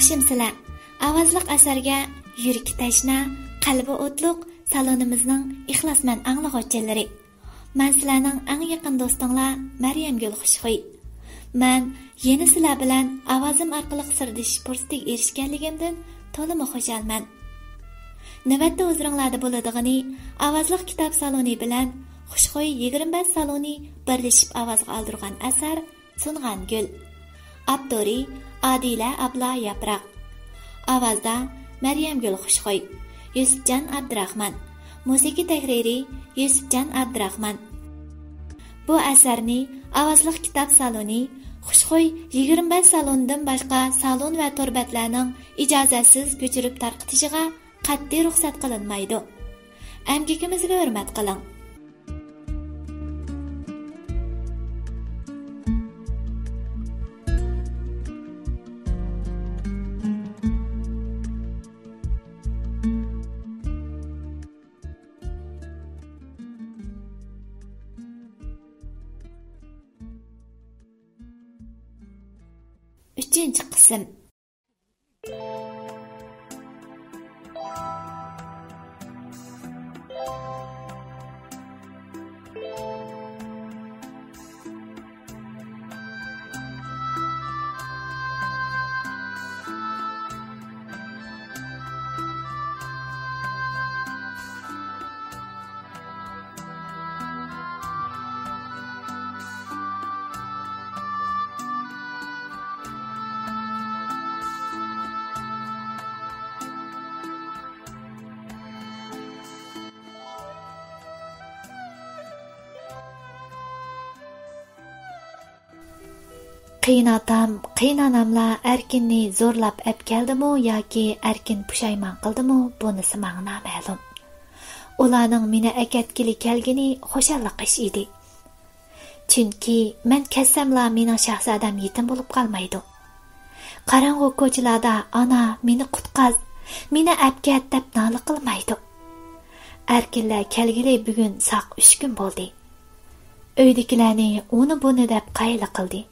Yaxshimsizlar? Avazliq asarga yuragi tashna, qalbi o'tliq salonimizning ixlosman anglag'uvchilari. Men sizlarning eng yaqin do'stinglar Maryamgul Xushxo'y. Men yeni sizlar bilan ovozim orqali sirdish fursatiga erishganligimdan to'liq xursandman. Navbatda o'zinglarda bo'ladigani ovozliq kitob saloni bilan Xushxo'y 25 saloni birlashib ovozga oldirgan asar Sungan gul. Abdori Adila Abla Yaproq. Avazda Maryamgul Xushxo'y, Yusufjon Abdurahmon. Musiqiy tahriri Yusufjon Abdurahmon. Bu asarni ovozliq kitob saloni Xushxo'y 25 salondan boshqa salon va torbatlarning ijozatsiz ko'chirib tarqitishiga qat'iy ruxsat qilinmaydi. Amgikimizga hurmat qiling. Üçüncü kısım. Qiynatam, qiynanamlar Erkinni zo'rlab ep keldimi yoki Erkin pushaymon qildimi, bunisi menga noma'lum. Ularning meni akatkili kelgini xo'shallik ish edi. Chunki men kassamlar mening shahzodam yetim bo'lib qolmaydi. Qarang'u ko'chalarda ana meni qutqaz, meni apkat deb nola qilmaydi. Erkinlar kelgili bugun saq 3 kun bo'ldi. Uydagilarni uni buni deb qayli qildi.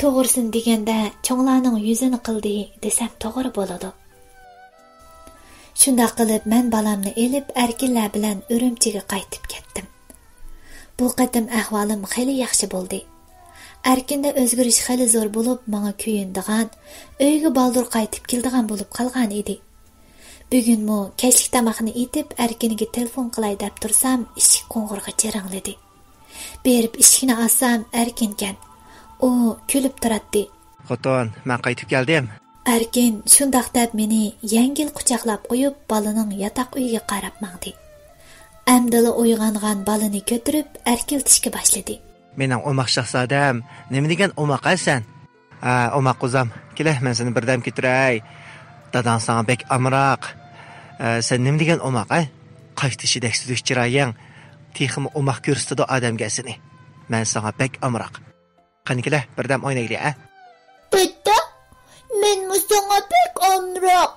To'g'risini deganda cho'nglarning yuzini qildi desam to'g'ri bo'ladi. Shunda qilib men balamni elib Erkinlar bilan Urumchiga qaytib ketdim. Bu qatim ahvolim xeyli yaxshi bo'ldi. Erkinda o'zgarish xeyli zo'r bo'lib, menga kuyindigan, uyga baldur qaytib keldigan bo'lib qolgan edi. Bugun mu kechlik tomoqni etib Erkinga telefon qilay deb tursam, eshik qo'ng'irg'i jiringladi. Berib eshikni ochsam Erkinkan. O kulib turadi. Xotin, men qaytib keldim. Erkin shundoq deb meni yengil quchoqlab qo'yib, balaning yotoq uyiga qarab mangdi. Amdila uyg'ongan balani ko'tarib, erkiltishga boshladi. Mening omaq shahzodam, nima degan omaqasan? Omaq quzam, kela men seni birdam ketiray. Dadan sana bek amroq. Sen nima degan omaq, a? Qaytishidek sudish chiroying. Texim omaq ko'rsatdi odamga seni. Men sana bek amroq. Qanikilar birdam o'ynaylik, a? Dada, men musanga bek amroq.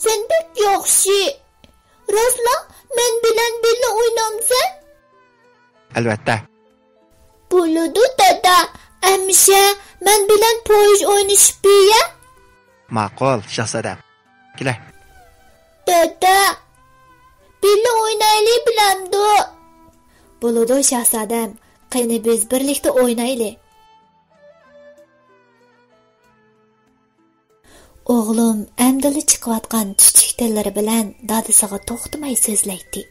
Sen bek yaxshi. Rostla, men bilan birga o'ynamsan? Albatta. Bo'ladi dada, amsha men bilan poyiz o'ynashib ya? Ma'qul, shahzodam. Kela. Dada, birga o'ynaylik bilamdi. Bo'ladi shahzodam. Qani biz birlikda o'ynaylik. O'g'lim amdili chiqayotgan chuchuk tillari bilan dadasiga to'xtamay so'zlaydi.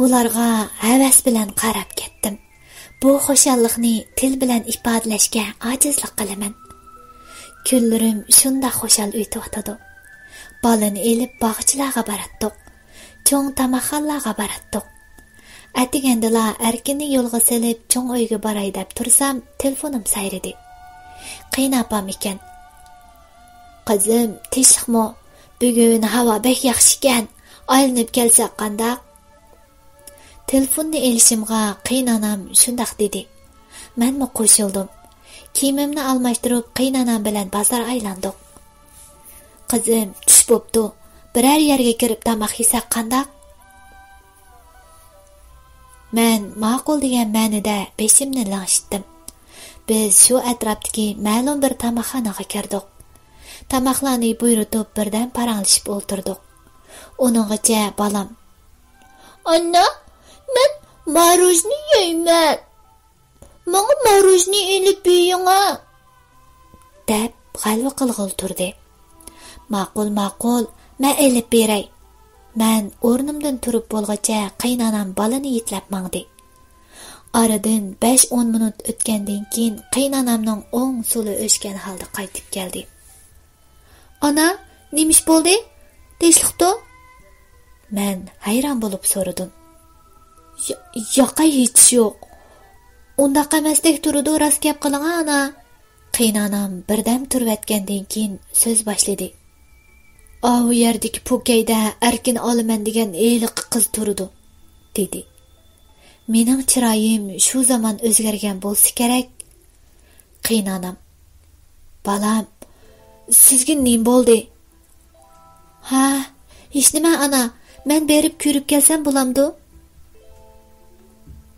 Ularga havas bilan qarab ketdim. Bu xo'shallikni til bilan ifodalashga ojizlik qilaman. Kunlarim shunda xo'shal o'tib. Balani elib bog'chilarga baratdik. Cho'ng tamaxallarga baratdik. Atigandila Erkinni yo'lga selib cho'ng uyga baray deb tursam, telefonim sayridi. Qiynapam ekan. Qizim, tinchlikmi? Bugun havo bek yaxshi ekan. Aylanib kelsak qanday? Telefonni elishimga qiynanam shundoq dedi. Menmi qo'shildim. Kiyimimni almashtirib qiynanam bilan bozor aylandik. Qizim, tush bo'pti. Biror yerga kirib tamoq yesak qanday? Men ma'qul degan ma'nida beshimni langshitdim. Biz shu atrofdagi ma'lum bir tamoqxonaga kirdik. Tamaqlarni buyurtib birdan paranglashib o'tirdik. Onungacha balam: "Anna, men marujni yeyman. Menga marujni elib bering-a?" deb g'alva qilg'il turdi. Ma'qul, men elib beray. Men o'rnimdan turib bo'lgacha qaynonam balani yetlab mangdi. Aradan 5-10 minut o'tgandan keyin qaynonamning o'ng suli o'chgan holda qaytib keldi. "Ana, nemish bo'ldi? Tinchlikmi?" Men hayron bo'lib so'radim. "Yo'q, hech yo'q. Undaq emasdek turdi, rost gap qiling ana." Qaynonam birdan turib o'tgandan keyin so'z boshladi. "O yerdagi po'kayda erkin olaman degan eliq qiz turdi", dedi. Mening chiroyim shu zaman o'zgargan bo'lsa kerak. Qaynonam: "Balam, sizga nima bo'ldi?" "Ha, hech nima ana, men berib ko'rib kelsam bo'lamdi?"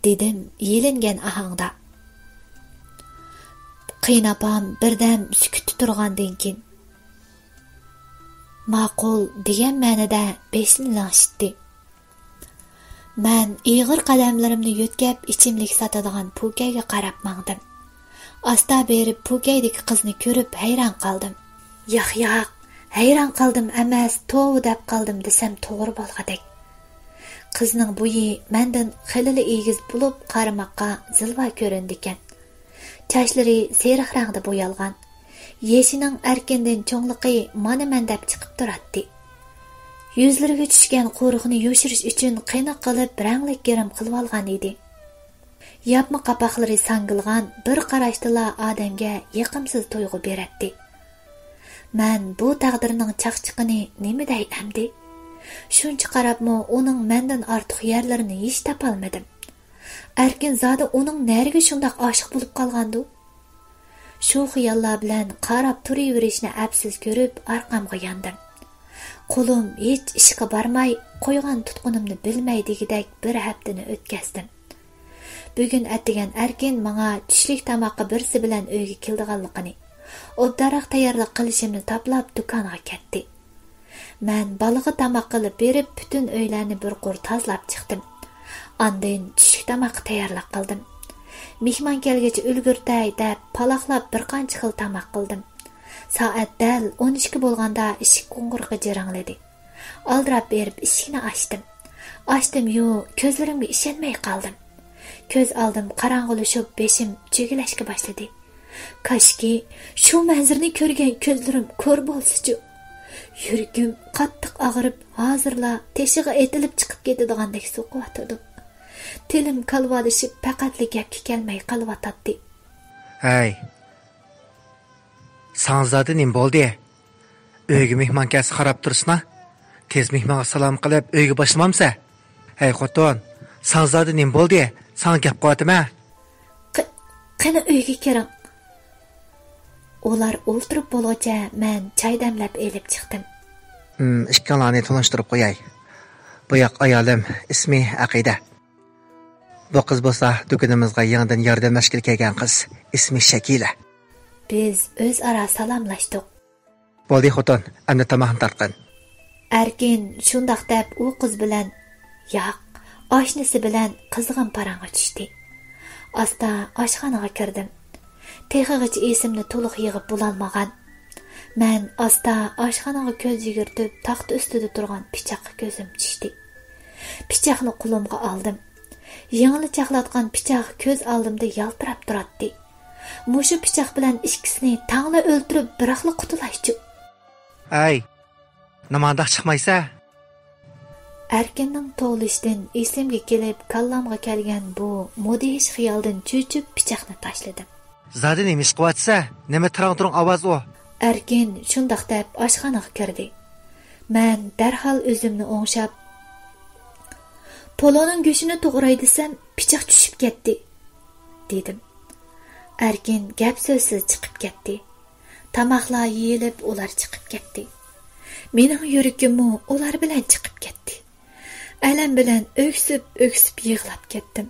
dedim yelingan ahangda. Qaynopam birdan sukutda turgandan keyin ma'qul degan ma'noda beshini lashitdi. Men ig'ir qadamlarimni yo'tkab ichimlik sotadigan po'kayga qarab mangdim. Asta berib po'kaydagi qizni ko'rib hayron qoldim. Yo'q, hayron qoldim emas, to'v deb qoldim desam to'g'ri bo'lg'adek. Qizning bo'yi mendan xilili egiz bo'lib qaramoqqa zilva ko'rindi ekan. Chachlari seriq rangda bo'yalgan. Yeshining erkindan cho'ngliqi mana men deb chiqib turadi. Yuzlariga tushgan qo'riqni yo'shirish uchun qiynoq qilib rangli girim qilib olgan edi. Yapma qapoqlari sangilgan bir qarashdala odamga yiqimsiz tuyg'u beradi. Men bu taqdirning chaqchiqini nima dey amdi? Shuncha qarabmi uning mendan ortiq yerlarini hech topolmadim. Erkin zodi uning nariga shundoq oshiq bo'lib qolgandi. Shu xiyollar bilan qarab turaverishni afsus ko'rib orqamga yandim. Qo'lim hech ishga barmay, qo'ygan tutqunimni bilmay degidek bir haftani o'tkazdim. Bugun atigan Erkin menga tushlik tamoqqa birsi bilan uyga keldiganligini, obdaroq tayyorlik qilishimni toplab do'konga ketdi. Men balig'i tamoq qilib berib, butun uylarni bir qur tozalab chiqdim. Ondan tushlik tamoq tayyorlab qildim. Mehmon kelgacha ulgurtay deb paloqlab bir qancha xil tamoq qildim. Soat dal 12 bo'lganda eshik qo'ng'irog'i jirangladi. Aldirab berib eshikni ochdim. Ochdim-yu, ko'zlarimga ishonmay qoldim. Ko'z oldim qorong'ulashib, beshim cho'gilashga boshladi. Kashki shu manzarani ko'rgan ko'zlarim ko'r bo'lsa-chi. Yuragim qattiq og'rib, hozirla teshig'i etilib chiqib ketadigandek so'qiyotdi. Tilim kalvalashib, faqatli gapga kelmay qolvatdi. "Hey, sanzada nima bo'ldi? Uyga mehmon kelsa qarab tursin-a? Tez mehmonga salom qilib uyga boshlamamsa? Hey xotin, sanzada nima bo'ldi? Sana gap qo'yatma." "Qani uyga kiring." Ular o'ltirib bo'lgacha men choy damlab elib chiqdim. Ikkalani tanishtirib qo'yay. Bu yoq ayolim, ismi Aqida. Bu qiz bo'lsa, do'konimizga yangidan yordamlashga kelgan qiz, ismi Shakila. Biz o'zaro salomlashdik. Bo'ldi xotin, endi tomoqni tartqin. Erkin shundoq deb u qiz bilan, yo'q, oshnasi bilan qizg'in parang'a tushdi. Asta oshxonaga kirdim. Texig'icha esimni to'liq yig'ib bo'lolmagan. Men asta oshxonaga ko'z yugurtib, taxt ustida turgan pichoqqa ko'zim tushdi. Pichoqni qo'limga oldim. Yengli chaqlatgan pichoq ko'z oldimda yaltirab turadi. Mushu pichoq bilan ikkisini tangla o'ltirib, biroqli qutulashchi. "Ay, nimadan chiqmaysa?" Erkinning to'lishdan esimga kelib, kallamga kelgan bu mudhish xiyoldan cho'chib pichoqni tashladim. "Zadi nima ish qilyapsa? Nima turang ovoz u?" Erkin shundoq deb oshxonaga kirdi. Men darhol o'zimni o'ngshab, "Poloning go'shini to'g'ray desam, pichoq tushib ketdi", dedim. Erkin gap so'zsiz chiqib ketdi. Tamoqlar yeyilib, ular chiqib ketdi. Mening yuragim ular bilan chiqib ketdi. Alam bilan o'ksib yig'lab ketdim.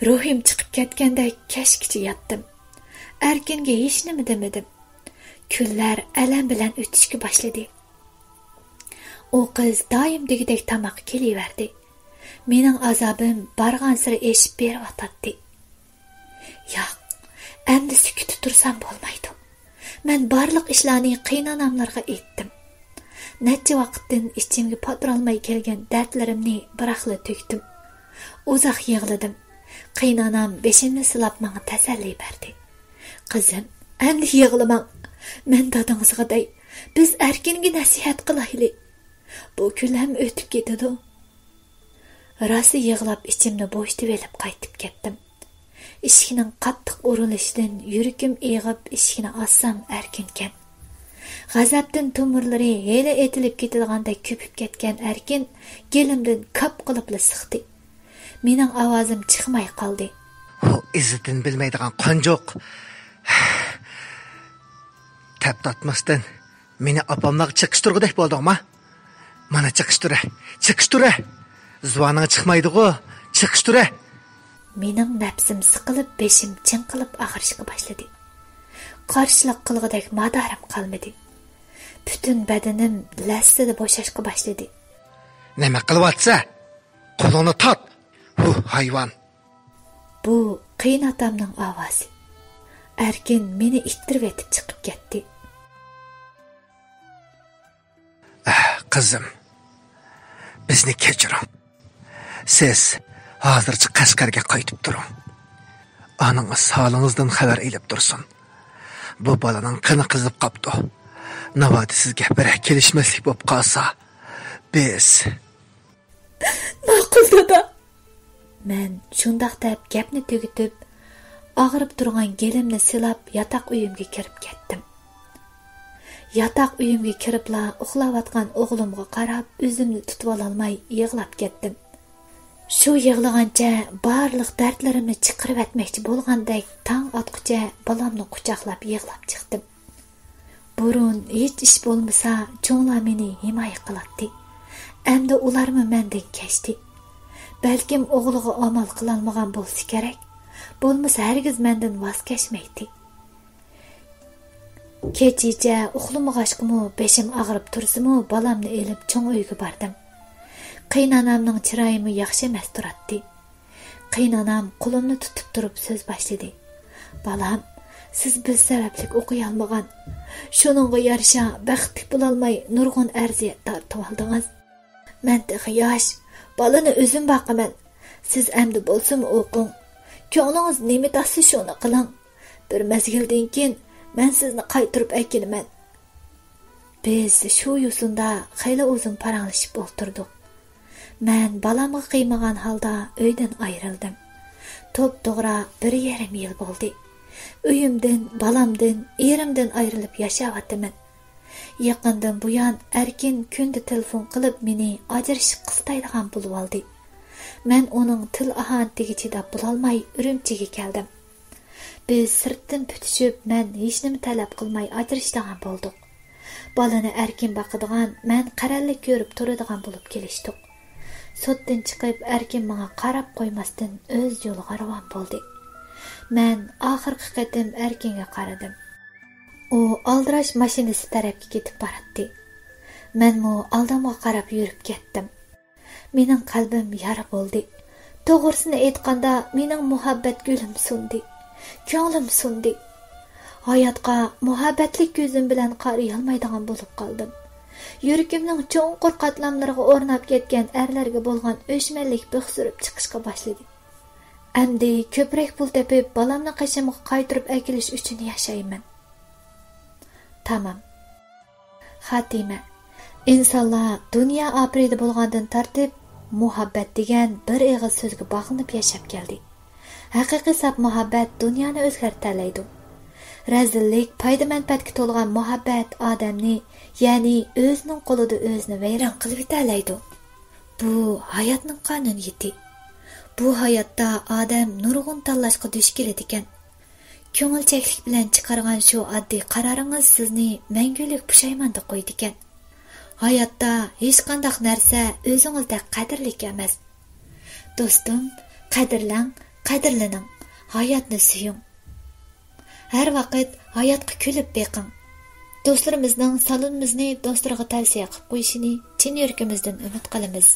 Ruhim chiqib ketganda kashkicha yotdim. Erkinga hech nima demadim. Kunlar alam bilan o'tishga boshladi. U qiz doim degidek tamoq kelaverdi. Mening azobim barg'ansiri eshib beryotdi. Yo'q, endi sukut tursam bo'lmaydi. Men barliq ishlarni qiynanamlarga aytdim. Necha vaqtdan ichimga potirolmay kelgan dardlarimni biraqla to'kdim. Uzoq yig'ladim. Qiynanam beshimni silab menga tasalli berdi. Qizim, endi yig'lamang. Men dadangizgaday biz erkinga nasihat qilaylik. Bu kunlar o'tib ketadi. Rasi yig'lab ichimni bo'shtib elib qaytib ketdim. Eshikning qattiq urilishidan yuragim eg'ib eshikni ochsam erkinkan. G'azabdan tomirlari heli etilib ketadiganday ko'pib ketgan erkin gelimdan kap qilib siqdi. Mening ovozim chiqmay qoldi. O izzitin bilmaydigan qonjoq. Tap tatmasdan meni opamlar chiqishtirgudek bo'ldingmi? Mana chiqishtir. Zuvaning chiqmaydi-ku, chiqishtir. Mening nafsim siqilib, beshim chinqilib og'rishga boshladi. Qarshilik qilgudek madarim qolmadi. Butun badanim lassida bo'shashga boshladi. Nima qilyapsa? Qo'lini tot. Hu hayvon. Bu qiynatamning ovozi. Erkin meni ittirib etib chiqib ketdi. Qizim, bizni kechiring. Siz hozircha Qashqarga qaytib turing. Anangiz holingizdan xabar elib tursin. Bu bolaning qini qizib qopdi. Navodi sizga bir kelishmaslik bo'lib qolsa, biz ma'qul dada. Men shundaq deb gapni tugitib, og'rib turgan gelimni silab yotoq uyimga kirib ketdim. Yotoq uyimga kiribla uxlayotgan o'g'limga qarab, o'zimni tutib ololmay yig'lab ketdim. Shu yig'lagancha barliq dardlarimni chiqarib etmoqchi bo'lgandek tong otqicha bolamni quchoqlab yig'lab chiqdim. Burun hech ish bo'lmasa, cho'nglar meni himoya qiladi. Endi ularmi mendan kechdi. Balkim o'g'liga amal qilolmagan bo'lsa kerak. Bo'lmasa hargiz mendan voz kechmaydi. Kechicha uxlamag'achqimi, beshim og'rib tursimu, bolamni elib cho'ng uyga bordim. Qiynanamning chiroyimi yaxshi emas turadi. Qiynanam qo'limni tutib turib so'z boshladi. Bolam, siz biz sababli o'qiy olmagan, shuningga yarasha baxtli bo'lolmay nurg'un arziyat tortib oldingiz. Men yosh, bolani o'zim boqaman. Siz endi bo'lsin o'qing. Ko'nglingiz nima taqsa shuni qiling. Bir mezgildan keyin men sizni qaytirib akelaman. Biz shu yo'sinda xeyli uzun paranglashib o'tirdik. Men balamga qiymagan holda uydan ayrildim. To'p-to'g'ri 1,5 yil bo'ldi. Uyimdan, balamdan, erimdan ayrilib yashayapman. Yaqindan buyon Erkin kunda telefon qilib meni ajrashib qistaydigan bo'lib oldi. Men uning til ahonatiga chidab bo'lolmay Urumchiga keldim. Biz sirtdan putishib, men hech nima talab qilmay ajrashdigan bo'ldik. Balani Erkin baqadigan, men qarallik ko'rib turadigan bo'lib kelishdik. Sotdan chiqib Erkin menga qarab qo'ymasdan o'z yo'liga ravon bo'ldi. Men oxirgi qatim Erkinga qaradim. U aldirash mashinasi tarafga ketib boradi. Menmo oldimga qarab yurib ketdim. Mening qalbim yara bo'ldi. To'g'risini aytganda, mening muhabbat gulim so'ndi. Ko'nglim so'ndi. Hayotga muhabbatlik ko'zim bilan qariy olmaydigan bo'lib qoldim. Yuragimning cho'nqur qatlamlariga o'rnab ketgan erlarga bo'lgan o'chmanlik bo'xsurib chiqishga boshladi. Endi ko'proq pul topib, balamni qashimga qaytirib akilish uchun yashayman. Tamam. Xotima. İnsanlar dünya apredi bo'lgandan tartib muhabbat degan bir eg'iz so'zga bog'lanib yashab keldi. Haqiqiy sap muhabbat dunyoni o'zgartiradi. Razillik, foyda manfaatga to'lgan muhabbat odamni, ya'ni o'zining qo'lida o'zini vayron qilib yetalaydi. Bu hayotning qonuniyati. Bu hayotda odam nurg'un tanlashga duch keladi ekan. Ko'ngilchaklik bilan chiqargan shu oddiy qaroringiz sizni mangulik pushaymonda qo'ydi ekan. Hayotda hech qanday narsa o'zingizda qadrli emas. Do'stim, qadrlaning, hayotni suying. Har vaqt hayotga kulib beqing. do'stlarimizning salonimizni do'stlariga tavsiya qilib qo'yishini chin yurakimizdan umid qilamiz.